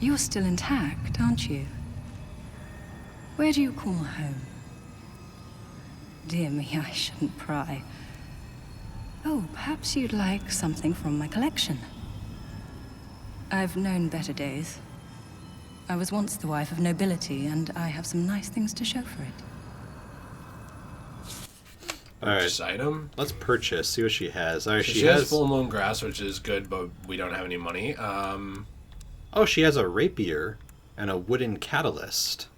You're still intact, aren't you? Where do you call home? Dear me, I shouldn't pry. Oh, perhaps you'd like something from my collection. I've known better days. I was once the wife of nobility, and I have some nice things to show for it. Purchase item. Let's purchase. See what she has. All right, So she has full moon grass, which is good, but we don't have any money. Oh, she has a rapier and a wooden catalyst.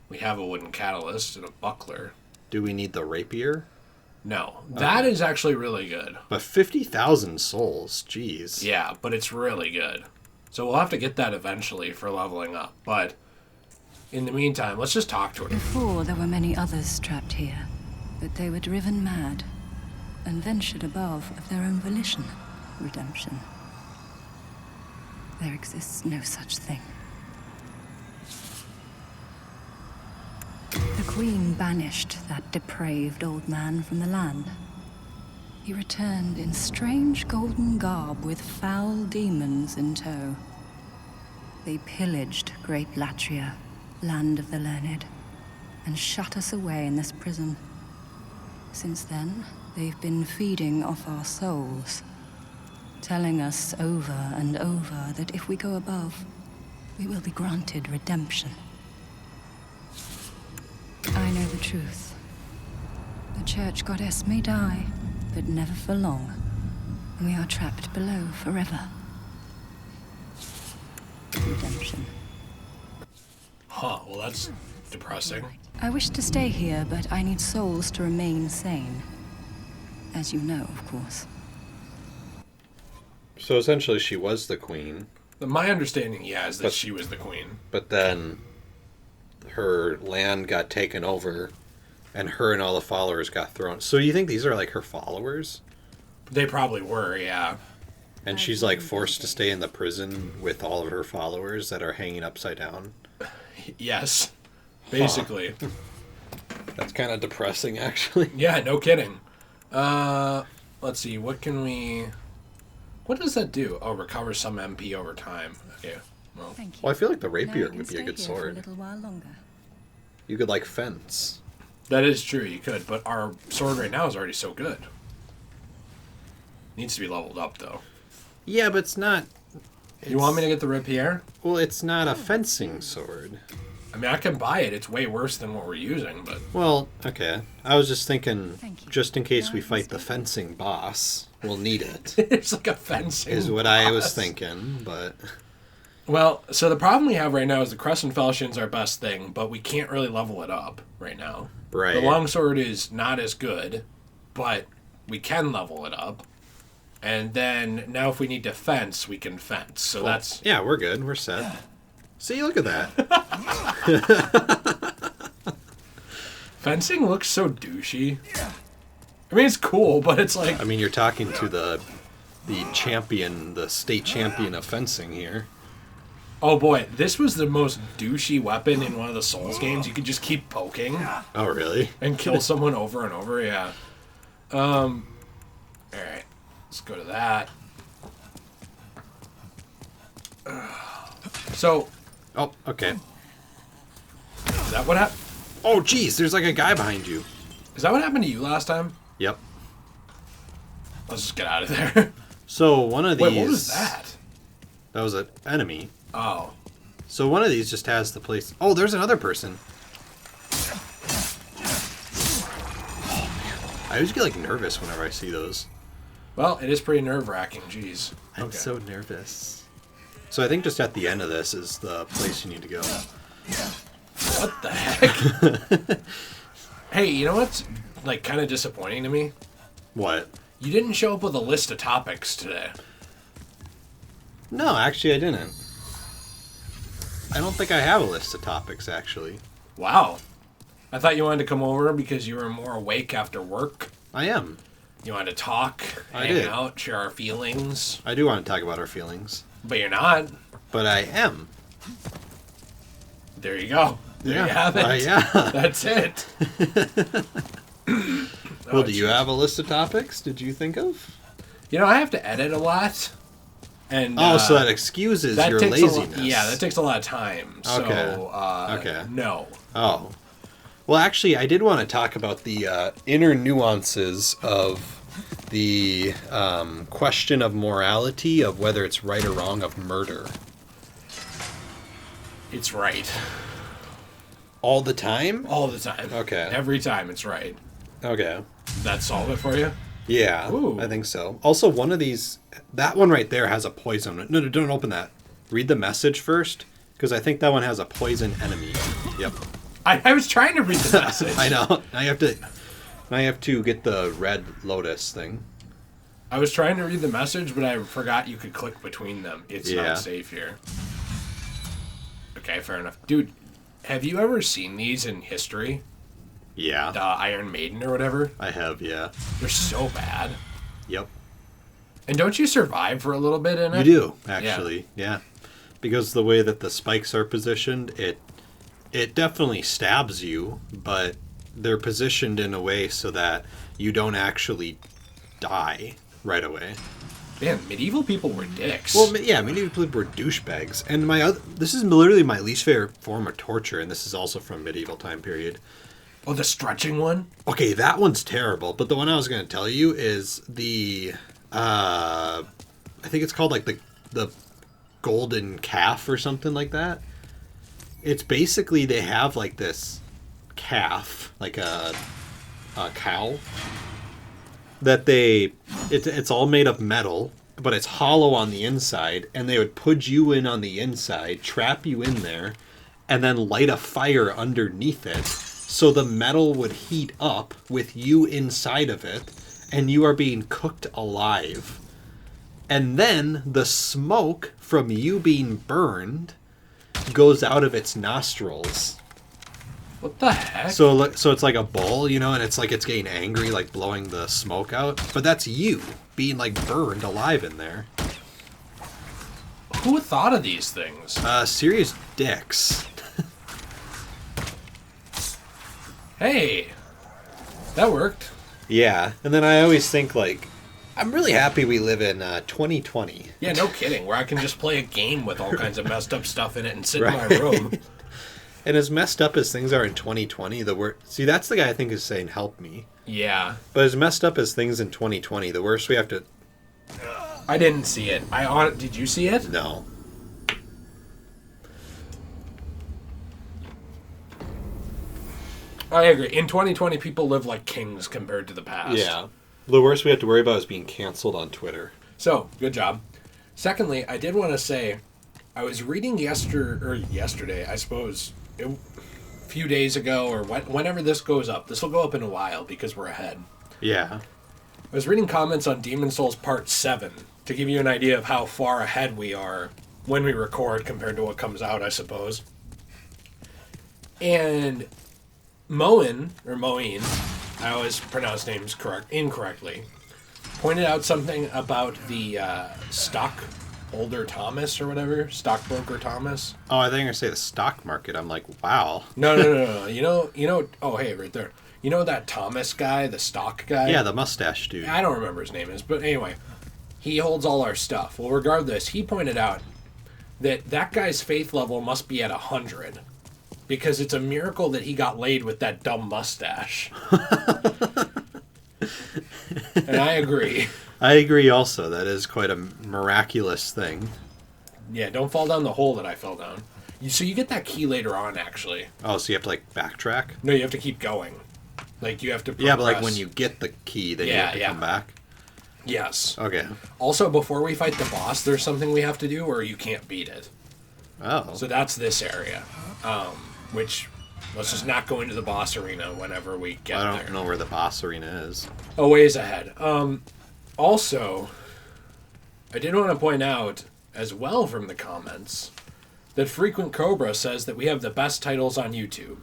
We have a wooden catalyst and a buckler. Do we need the rapier? No, that is actually really good. But 50,000 souls, jeez. Yeah, but it's really good. So we'll have to get that eventually for leveling up. But in the meantime, let's just talk to her. Before, there were many others trapped here, but they were driven mad and ventured above of their own volition. Redemption. There exists no such thing. The Queen banished that depraved old man from the land. He returned in strange golden garb with foul demons in tow. They pillaged great Latria, land of the learned, and shut us away in this prison. Since then, they've been feeding off our souls, telling us over and over that if we go above, we will be granted redemption. I know the truth. The church goddess may die, but never for long. We are trapped below forever. Redemption. Huh, well that's depressing. I wish to stay here, but I need souls to remain sane. As you know, of course. So essentially she was the queen. My understanding, yeah, is that she was the queen. But then her land got taken over and her and all the followers got thrown. So you think these are like her followers? They probably were, yeah. And she's like forced to stay in the prison with all of her followers that are hanging upside down? Yes, basically. Huh. That's kind of depressing, actually. Yeah, no kidding. Let's see, what can we... What does that do? Oh, recover some MP over time. Okay, well... Thank you. Well, I feel like the rapier Now would be a good stay here for sword. a little while longer. You could like fence. That is true, you could, but our sword right now is already so good. Needs to be leveled up, though. Yeah, but it's not... You want me to get the rapier? Well, it's not a fencing sword. I mean, I can buy it. It's way worse than what we're using, but... Well, okay. I was just thinking, Thank you. just in case Now we I can fight the stay. fencing boss, we'll need it. It's like a fencing Is what I was boss. thinking, but... Well, so the problem we have right now is the Crescent Falchion's our best thing, but we can't really level it up right now. Right. The longsword is not as good, but we can level it up. And then now if we need to fence, we can fence. So that's... Yeah, we're good. We're set. See, look at that. Fencing looks so douchey. I mean, it's cool, but it's like... I mean, you're talking to the champion, the state champion of fencing here. Oh boy, this was the most douchey weapon in one of the Souls games. You could just keep poking Oh, really? and kill someone over and over, yeah. Alright, let's go to that. So, Oh, okay. is that what happened? Oh, jeez, there's like a guy behind you. Is that what happened to you last time? Yep. Let's just get out of there. So one of these... Wait, what was that? That was an enemy. Oh. So one of these just has the place... Oh, there's another person. I always get like nervous whenever I see those. Well, it is pretty nerve-wracking, jeez. I'm so nervous. So I think just at the end of this is the place you need to go. What the heck? Hey, you know what's like kind of disappointing to me? What? You didn't show up with a list of topics today. No, actually I didn't. I don't think I have a list of topics, actually. Wow. I thought you wanted to come over because you were more awake after work. I am. You wanted to talk, I hang did. out, share our feelings. I do want to talk about our feelings. But you're not. But I am. There you go. There you have it. Yeah. That's it. Well, do you have a list of topics? Did you think of? You know, I have to edit a lot. And so that excuses your takes laziness. yeah, that takes a lot of time. So, Okay. No. Oh. Well, actually, I did want to talk about the inner nuances of the question of morality, of whether it's right or wrong, of murder. It's right. All the time? All the time. Okay. Every time it's right. Okay. Did that solve it for you? Yeah, Ooh. I think so. Also, one of these, that one right there has a poison. No, don't open that. Read the message first, because I think that one has a poison enemy. Yep. I was trying to read the message. I know. I have to get the red lotus thing. I was trying to read the message, but I forgot you could click between them. It's not safe here. Okay, fair enough. Dude, have you ever seen these in history? Yeah. The Iron Maiden or whatever? I have, yeah. They're so bad. Yep. And don't you survive for a little bit in it? You do, actually. Yeah. Because the way that the spikes are positioned, it definitely stabs you, but they're positioned in a way so that you don't actually die right away. Man, medieval people were dicks. Well, yeah, medieval people were douchebags. And this is literally my least favorite form of torture, and this is also from medieval time period. Oh, the stretching one? Okay, that one's terrible, but the one I was going to tell you is the, I think it's called like the golden calf or something like that. It's basically, they have like this calf, like a cow, that it's all made of metal, but it's hollow on the inside, and they would put you in on the inside, trap you in there, and then light a fire underneath it, so the metal would heat up with you inside of it, and you are being cooked alive. And then the smoke from you being burned goes out of its nostrils. What the heck? So it's like a bull, and it's like it's getting angry, like blowing the smoke out. But that's you being like burned alive in there. Who thought of these things? Serious dicks. Hey, that worked. Yeah, and then I always think like, I'm really happy we live in 2020. Yeah, no kidding. Where I can just play a game with all kinds of messed up stuff in it and sit Right. in my room. And as messed up as things are in 2020, see, that's the guy I think is saying help me. Yeah. But as messed up as things in 2020, the worst we have to... I didn't see it. Did you see it? No. I agree. In 2020, people live like kings compared to the past. Yeah. The worst we have to worry about is being canceled on Twitter. So, good job. Secondly, I did want to say, I was reading yesterday, I suppose, a few days ago, or whenever this goes up. This will go up in a while because we're ahead. Yeah. I was reading comments on Demon Souls Part 7 to give you an idea of how far ahead we are when we record compared to what comes out, I suppose. And Moen, I always pronounce names incorrectly, pointed out something about the stockholder Thomas or whatever, stockbroker Thomas. Oh, I think you're going to say the stock market. I'm like, wow. No. You know, oh, hey, right there. You know that Thomas guy, the stock guy? Yeah, the mustache dude. I don't remember his name is, but anyway, he holds all our stuff. Well, regardless, he pointed out that guy's faith level must be at 100 because it's a miracle that he got laid with that dumb mustache. And I agree. I agree also. That is quite a miraculous thing. Yeah, don't fall down the hole that I fell down. So you get that key later on, actually. Oh, so you have to, like, backtrack? No, you have to keep going. Like, you have to progress. Yeah, but, like, when you get the key, then you have to come back? Yes. Okay. Also, before we fight the boss, there's something we have to do or you can't beat it. Oh. So that's this area. Which, let's just not go into the boss arena whenever we get there. I don't know where the boss arena is. A ways ahead. Also, I did want to point out, as well from the comments, that Frequent Cobra says that we have the best titles on YouTube.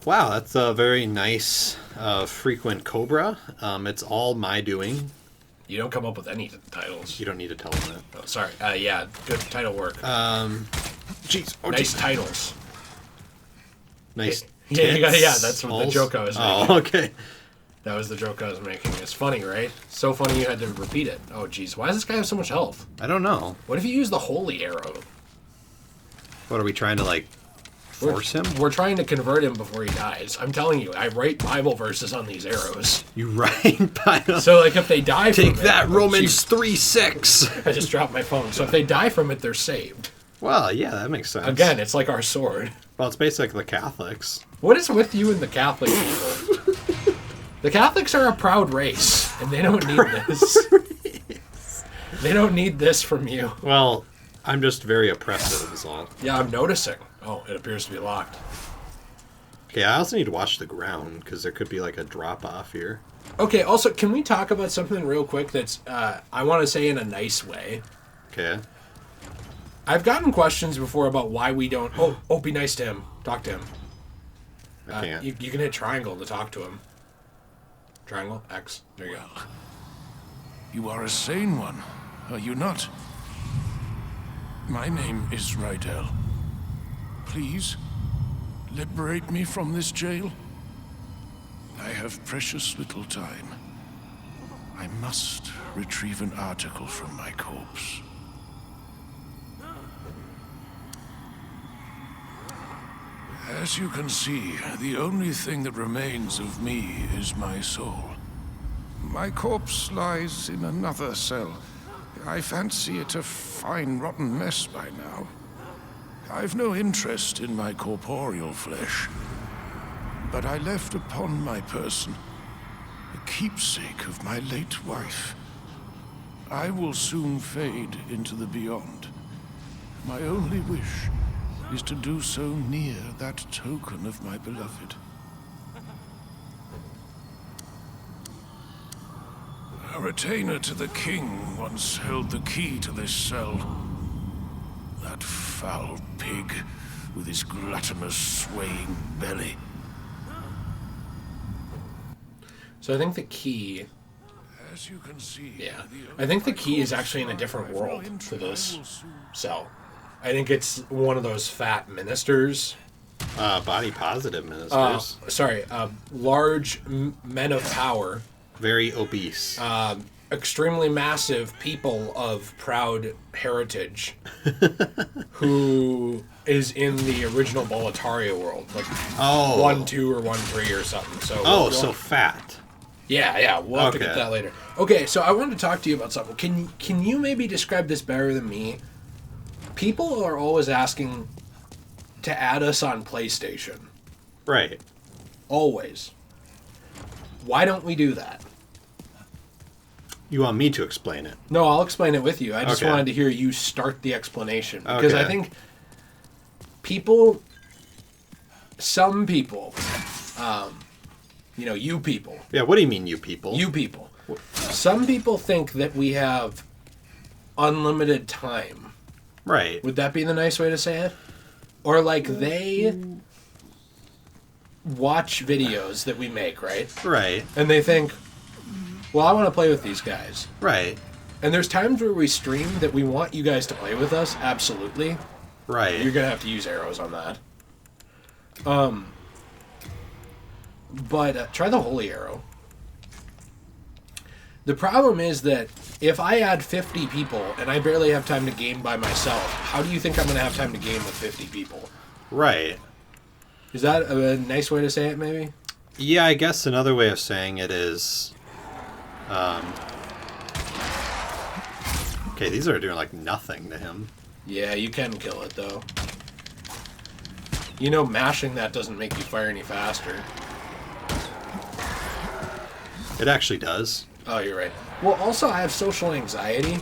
Wow, that's a very nice Frequent Cobra. It's all my doing. You don't come up with any titles. You don't need to tell them that. Oh, sorry. Yeah, good title work. Jeez. Oh, nice titles. Nice Yeah, tits, yeah, that's what the joke I was making. Oh, okay. That was the joke I was making. It's funny, right? So funny you had to repeat it. Oh, jeez. Why does this guy have so much health? I don't know. What if you use the holy arrow? What are we trying to, like, force him? We're trying to convert him before he dies. I'm telling you, I write Bible verses on these arrows. You right, Bible. So, like, if they die from Take it... that, oh, Romans jeez. 3:6. I just dropped my phone. So if they die from it, they're saved. Well, yeah, that makes sense. Again, it's like our sword. Well, it's basically the Catholics. What is with you and the Catholic people? The Catholics are a proud race, and they don't need this. They don't need this from you. Well, I'm just very oppressive, is all. Yeah, I'm noticing. Oh, it appears to be locked. Okay, I also need to watch the ground, because there could be, like, a drop-off here. Okay, also, can we talk about something real quick that's, I want to say in a nice way? Okay. I've gotten questions before about why we don't... Oh, be nice to him. Talk to him. I can't. You can hit triangle to talk to him. Triangle, X. There you go. You are a sane one, are you not? My name is Rydel. Please, liberate me from this jail. I have precious little time. I must retrieve an article from my corpse. As you can see, the only thing that remains of me is my soul. My corpse lies in another cell. I fancy it a fine, rotten mess by now. I've no interest in my corporeal flesh, but I left upon my person a keepsake of my late wife. I will soon fade into the beyond. My only wish is to do so near that token of my beloved. A retainer to the king once held the key to this cell. That foul pig with his gluttonous, swaying belly. So I think the key... As you can see, Yeah. I think the key is actually in a different world to this cell. I think it's one of those fat ministers. Body positive ministers. Large men of power. Very obese. Extremely massive people of proud heritage who is in the original Latria world. Like 1-2 or 1-3 or something. So so fat. Yeah, we'll have to get that later. Okay, so I wanted to talk to you about something. Can you maybe describe this better than me? People are always asking to add us on PlayStation. Right. Always. Why don't we do that? You want me to explain it? No, I'll explain it with you. I just Okay. wanted to hear you start the explanation. Because I Okay. think some people, you people. Yeah, what do you mean, you people? You people. Some people think that we have unlimited time. Right. Would that be the nice way to say it? Or like they watch videos that we make, right? Right. And they think, well, I want to play with these guys. Right. And there's times where we stream that we want you guys to play with us, absolutely. Right. You're going to have to use arrows on that. But try the holy arrow. The problem is that if I add 50 people and I barely have time to game by myself, how do you think I'm going to have time to game with 50 people? Right. Is that a nice way to say it, maybe? Yeah, I guess another way of saying it is... okay, these are doing, like, nothing to him. Yeah, you can kill it, though. Mashing that doesn't make you fire any faster. It actually does. Oh, you're right. Well, also, I have social anxiety.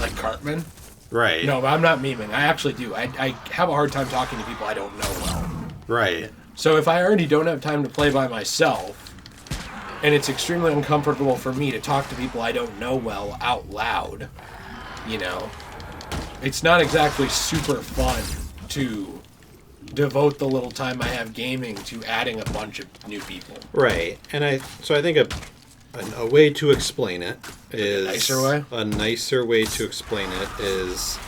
Like Cartman. Right. No, I'm not memeing. I actually do. I have a hard time talking to people I don't know well. Right. So if I already don't have time to play by myself, and it's extremely uncomfortable for me to talk to people I don't know well out loud, it's not exactly super fun to devote the little time I have gaming to adding a bunch of new people. Right. And I think a way to explain it is... A nicer way? A nicer way to explain it is...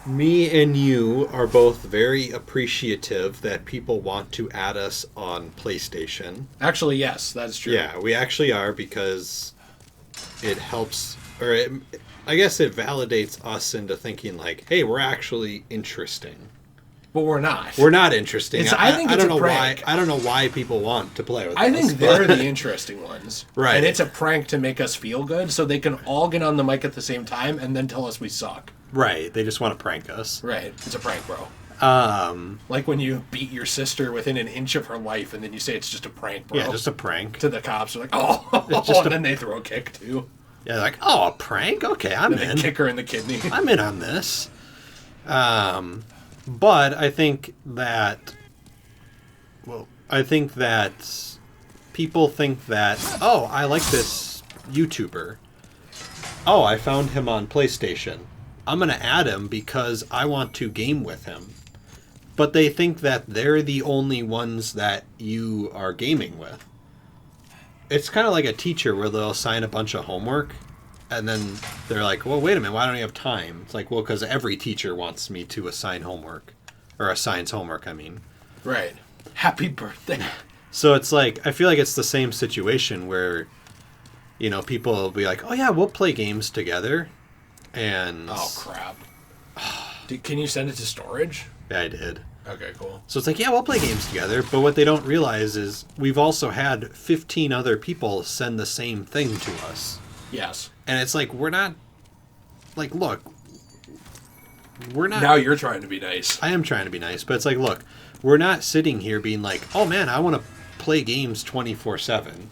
Me and you are both very appreciative that people want to add us on PlayStation. Actually, yes, that's true. Yeah, we actually are because it helps, I guess it validates us into thinking like, hey, we're actually interesting. But we're not. We're not interesting. I think it's don't a know prank. why. I don't know why people want to play with us. I think they're the interesting ones. Right. And it's a prank to make us feel good so they can all get on the mic at the same time and then tell us we suck. Right. They just want to prank us. Right. It's a prank, bro. Like when you beat your sister within an inch of her life and then you say it's just a prank, bro. Yeah, just a prank. To the cops. They're like, oh. It's just and then they throw a kick, too. Yeah, they're like, oh, a prank? Okay, I'm Then in. they kick her in the kidney. I'm in on this. But I think that... Well, I think that people think that, oh, I like this YouTuber. Oh, I found him on PlayStation. I'm going to add him because I want to game with him. But they think that they're the only ones that you are gaming with. It's kind of like a teacher where they'll assign a bunch of homework and then they're like, well, wait a minute, why don't you have time? It's like, well, because every teacher wants me to assign homework. Or assigns homework, I mean. Right. Happy birthday. So it's like, I feel like it's the same situation where, you know, people will be like, oh yeah, we'll play games together. And... Oh, crap. Can you send it to storage? Yeah, I did. Okay, cool. So it's like, yeah, we'll play games together. But what they don't realize is we've also had 15 other people send the same thing to us. Yes. And it's like, we're not... Like, look... We're not... Now you're trying to be nice. I am trying to be nice, but it's like, look, we're not sitting here being like, oh man, I want to play games 24/7.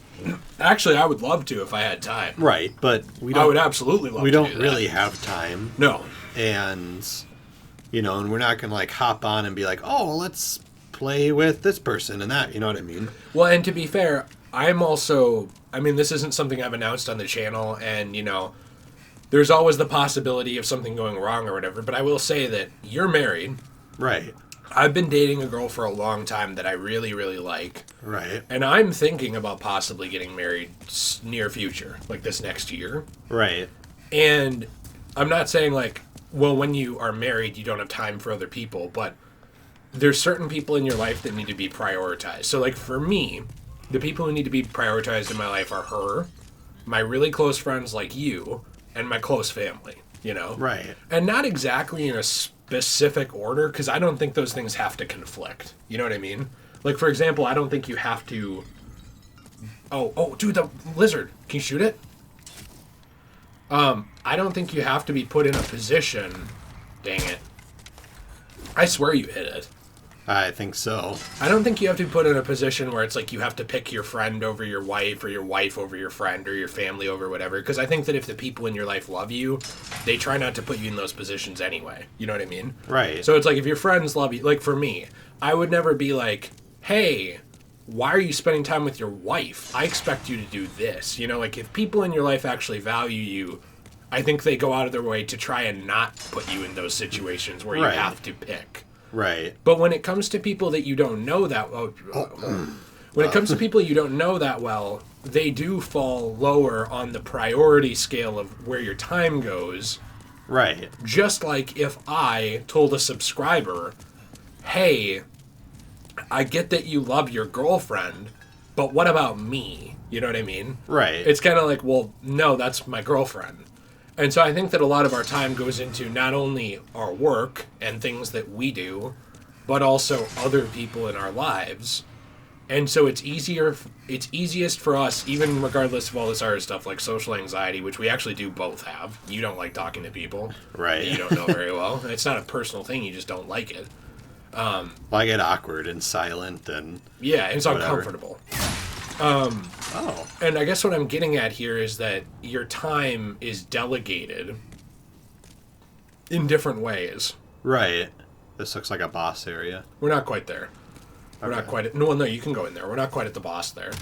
Actually, I would love to if I had time. Right, but we don't... I would absolutely love to We do don't that. really have time. No. And, you know, and we're not going to like hop on and be like, oh, well, let's play with this person and that, you know what I mean? Well, and to be fair, I'm also... I mean, this isn't something I've announced on the channel, and, you know, there's always the possibility of something going wrong or whatever, but I will say that you're married. Right. I've been dating a girl for a long time that I really, really like. Right. And I'm thinking about possibly getting married near future, like this next year. Right. And I'm not saying, like, well, when you are married, you don't have time for other people, but there's certain people in your life that need to be prioritized. So, like, for me, the people who need to be prioritized in my life are her, my really close friends like you, and my close family, you know? Right. And not exactly in a specific order, because I don't think those things have to conflict. You know what I mean? Like, for example, I don't think you have to... Oh, dude, the lizard. Can you shoot it? I don't think you have to be put in a position... Dang it. I swear you hit it. I think so. I don't think you have to be put in a position where it's like you have to pick your friend over your wife or your wife over your friend or your family over whatever. Because I think that if the people in your life love you, they try not to put you in those positions anyway. You know what I mean? Right. So it's like if your friends love you, like for me, I would never be like, hey, why are you spending time with your wife? I expect you to do this. You know, like if people in your life actually value you, I think they go out of their way to try and not put you in those situations where you Right. have to pick. Right. But when it comes to people that you don't know that well, when it comes to people you don't know that well, they do fall lower on the priority scale of where your time goes. Right. Just like if I told a subscriber, hey, I get that you love your girlfriend, but what about me? You know what I mean? Right. It's kind of like, well, no, that's my girlfriend. And so I think that a lot of our time goes into not only our work and things that we do, but also other people in our lives. And so it's easiest for us, even regardless of all this other stuff like social anxiety, which we actually do both have. You don't like talking to people. Right. That you don't know very well. And it's not a personal thing, you just don't like it. Well, I get awkward and silent and... Yeah, and it's whatever. uncomfortable. Oh. And I guess what I'm getting at here is that your time is delegated in different ways. Right. This looks like a boss area. We're not quite there. We're Okay. not quite at... No, you can go in there. We're not quite at the boss there.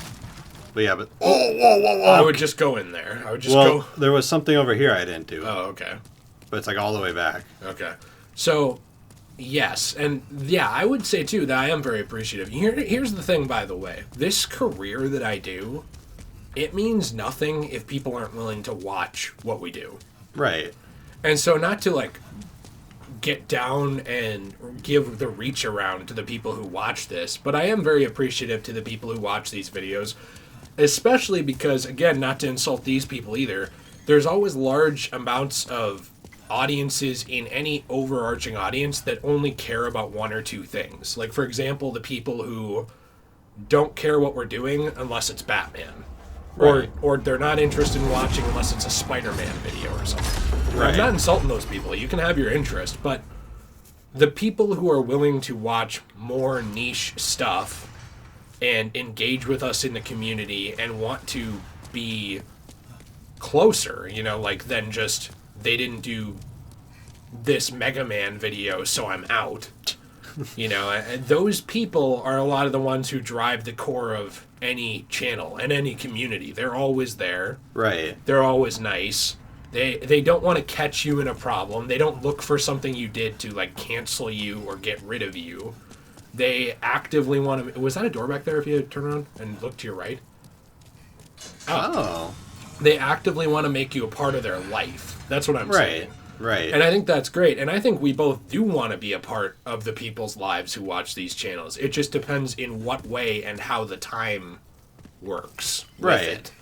But yeah, but... Oh, whoa, whoa, whoa! I would just go in there. I would just Well, go... there was something over here I didn't do. Oh, okay. But it's like all the way back. Okay. So, yes. And yeah, I would say too that I am very appreciative. Here's the thing, by the way. This career that I do, it means nothing if people aren't willing to watch what we do. Right. And so not to like get down and give the reach around to the people who watch this, but I am very appreciative to the people who watch these videos, especially because, again, not to insult these people either, there's always large amounts of audiences in any overarching audience that only care about one or two things. Like, for example, the people who don't care what we're doing unless it's Batman. Right. Or they're not interested in watching unless it's a Spider-Man video or something. Right. I'm not insulting those people. You can have your interest, but the people who are willing to watch more niche stuff and engage with us in the community and want to be closer, like than just they didn't do this Mega Man video, so I'm out. And those people are a lot of the ones who drive the core of any channel and any community. They're always there. Right. They're always nice. They don't want to catch you in a problem. They don't look for something you did to like cancel you or get rid of you. They actively want to... Was that a door back there if you turn around and look to your right? Oh. They actively want to make you a part of their life. That's what I'm saying. Right. And I think that's great. And I think we both do want to be a part of the people's lives who watch these channels. It just depends in what way and how the time works with it.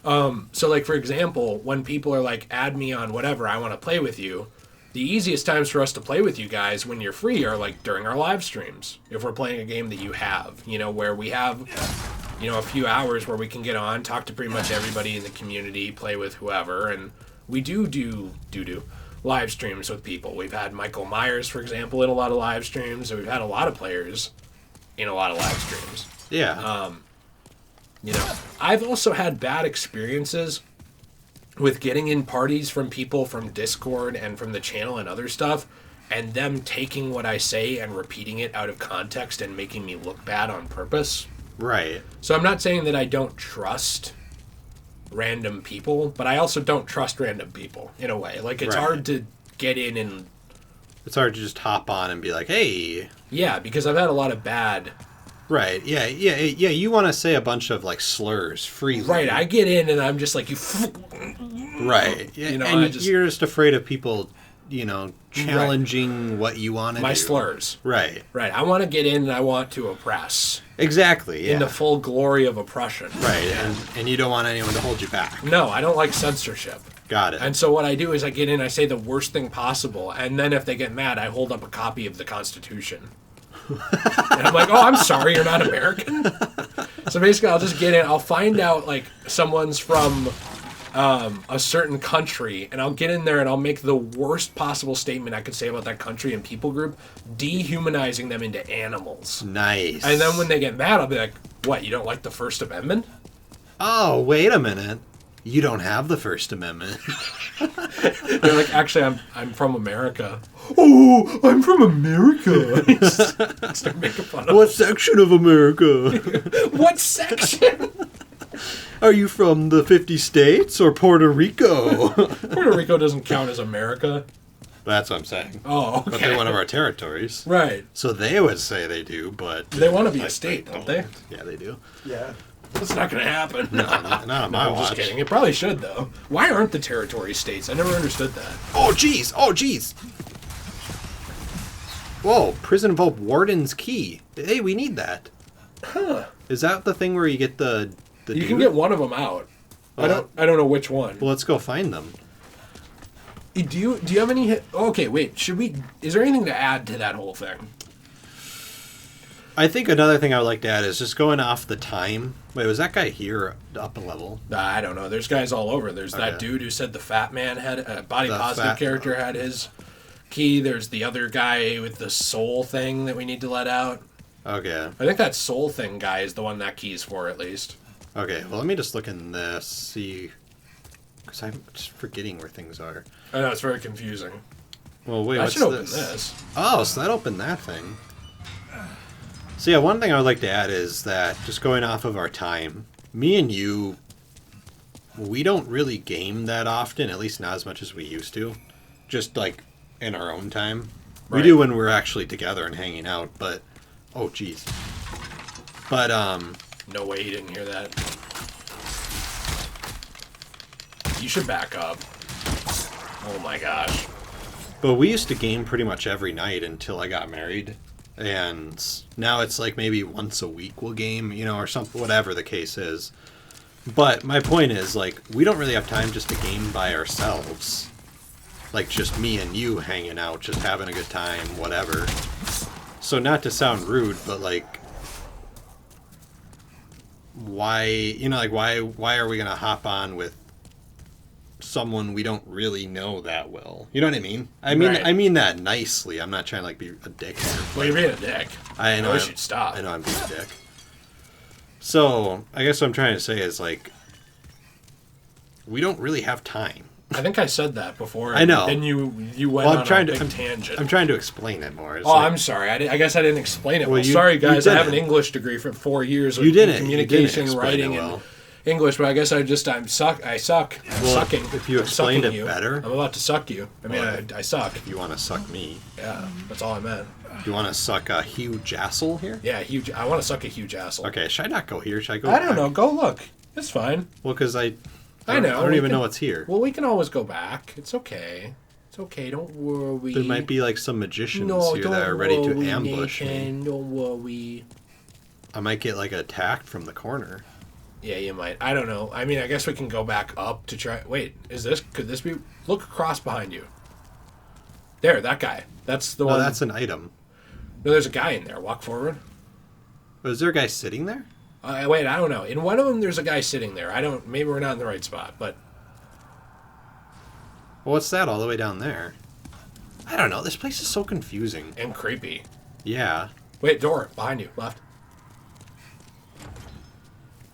So, like, for example, when people are like, add me on whatever, I want to play with you, the easiest times for us to play with you guys when you're free are, like, during our live streams. If we're playing a game that you have, where we have, a few hours where we can get on, talk to pretty much everybody in the community, play with whoever, and we do live streams with people. We've had Michael Myers, for example, in a lot of live streams, and we've had a lot of players in a lot of live streams. Yeah. I've also had bad experiences with getting in parties from people from Discord and from the channel and other stuff, and them taking what I say and repeating it out of context and making me look bad on purpose. Right. So I'm not saying that I don't trust random people, but I also don't trust random people in a way. Like, it's hard to get in and... It's hard to just hop on and be like, hey... Yeah, because I've had a lot of bad... Right, yeah, you want to say a bunch of, like, slurs freely. Right, I get in and I'm just like, you... Right, yeah, and you're just afraid of people, challenging what you want to do. My slurs. Right. Right, I want to get in and I want to oppress. Exactly, yeah. In the full glory of oppression. Right, and you don't want anyone to hold you back. No, I don't like censorship. Got it. And so what I do is I get in, I say the worst thing possible, and then if they get mad, I hold up a copy of the Constitution. And I'm like, oh, I'm sorry, you're not American? So basically, I'll just get in, I'll find out, like, someone's from a certain country, and I'll get in there and I'll make the worst possible statement I could say about that country and people group, dehumanizing them into animals. Nice. And then when they get mad, I'll be like, what, you don't like the First Amendment? Oh, wait a minute. You don't have the First Amendment. They're like, actually, I'm from America. Oh, I'm from America. Start making fun of What section of America? What section? Are you from the 50 states or Puerto Rico? Puerto Rico doesn't count as America. That's what I'm saying. Oh, okay. But they're one of our territories. Right. So they would say they do, but... They want to be a state, don't they? Yeah, they do. Yeah. That's not going to happen. No, not on my watch. I'm just kidding. It probably should, though. Why aren't the territories states? I never understood that. Oh, jeez. Whoa, Prison Vault Warden's Key. Hey, we need that. Huh. Is that the thing where you get the You dude? can get one of them out. I don't know which one. Well, let's go find them. Do you have any... Okay, wait. Is there anything to add to that whole thing? I think another thing I would like to add is just going off the time. Wait, was that guy here up a level? I don't know. There's guys all over. There's that dude who said the fat man had... body positive character had his key. There's the other guy with the soul thing that we need to let out. Okay. I think that soul thing guy is the one that key's for, at least. Okay, well, let me just look in this, see... Because I'm just forgetting where things are. I know, it's very confusing. Well, wait, I what's should open this? this. Oh, so that opened that thing. So yeah, one thing I would like to add is that, just going off of our time, me and you, we don't really game that often, at least not as much as we used to. Just, like, in our own time. Right. We do when we're actually together and hanging out, but... Oh, jeez. But, No way he didn't hear that. You should back up. Oh my gosh. But we used to game pretty much every night until I got married. And now it's like maybe once a week we'll game, or something, whatever the case is. But my point is, like, we don't really have time just to game by ourselves. Like, just me and you hanging out, just having a good time, whatever. So not to sound rude, but, like, why, why are we going to hop on with someone we don't really know that well? You know what I mean? Right. I mean that nicely. I'm not trying to, like, be a dick here. Well, you're being a dick. I know. I wish you'd stop. I know I'm being a dick. So, I guess what I'm trying to say is, like, we don't really have time. I think I said that before. I know. And you went on a big tangent. I'm trying to explain it more. It's I'm sorry. I guess I didn't explain it well. Sorry, guys. I have an English degree for 4 years of communication, writing, and English, but I guess I suck. I'm sucking. If you explained it better. I'm about to suck you. I suck. If you want to suck me. Yeah, that's all I meant. Do you want to suck a huge asshole here? Yeah, huge. I want to suck a huge asshole. Okay, should I not go here? Should I go I don't know. Go look. It's fine. Well, because I know. I don't even know what's here. Well, we can always go back. It's okay. It's okay. Don't worry. There might be like some magicians here that are ready to ambush me. Don't worry. I might get like attacked from the corner. Yeah, you might. I don't know. I mean, I guess we can go back up to try. Wait, could this be? Look across behind you. There, that guy. That's the one. No, that's an item. No, there's a guy in there. Walk forward. Oh, is there a guy sitting there? Wait, I don't know. In one of them, there's a guy sitting there. Maybe we're not in the right spot, but. Well, what's that all the way down there? I don't know. This place is so confusing. And creepy. Yeah. Wait, door. Behind you. Left.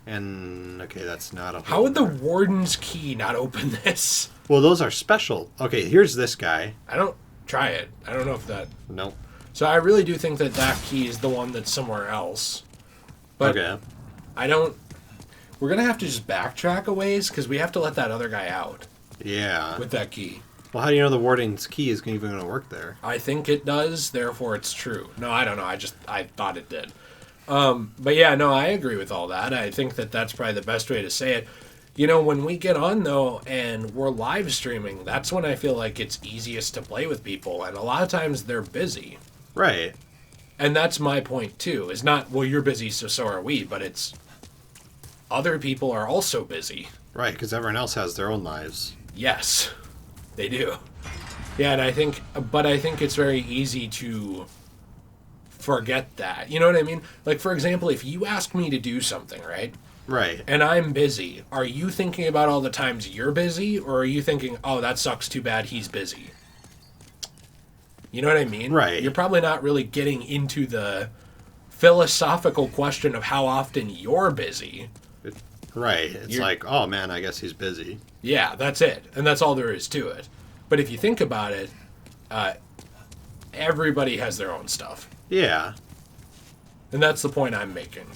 And, okay, that's not a... How would the warden's key not open this? Well, those are special. Okay, here's this guy. Try it. I don't know if that... Nope. So I really do think that key is the one that's somewhere else. But okay. We're going to have to just backtrack a ways, because we have to let that other guy out. Yeah. With that key. Well, how do you know the warden's key is even going to work there? I think it does, therefore it's true. No, I don't know. I thought it did. But yeah, no, I agree with all that. I think that that's probably the best way to say it. When we get on, though, and we're live streaming, that's when I feel like it's easiest to play with people. And a lot of times they're busy. Right. And that's my point, too. It's not, well, you're busy, so are we. But it's other people are also busy. Right, because everyone else has their own lives. Yes, they do. Yeah, and I think it's very easy to forget that. You know what I mean? Like, for example, if you ask me to do something, right? Right. And I'm busy, are you thinking about all the times you're busy, or are you thinking, oh, that sucks, too bad he's busy? You know what I mean? Right. You're probably not really getting into the philosophical question of how often you're busy. Right. It's like, oh, man, I guess he's busy. Yeah, that's it. And that's all there is to it. But if you think about it, everybody has their own stuff. Yeah. And that's the point I'm making.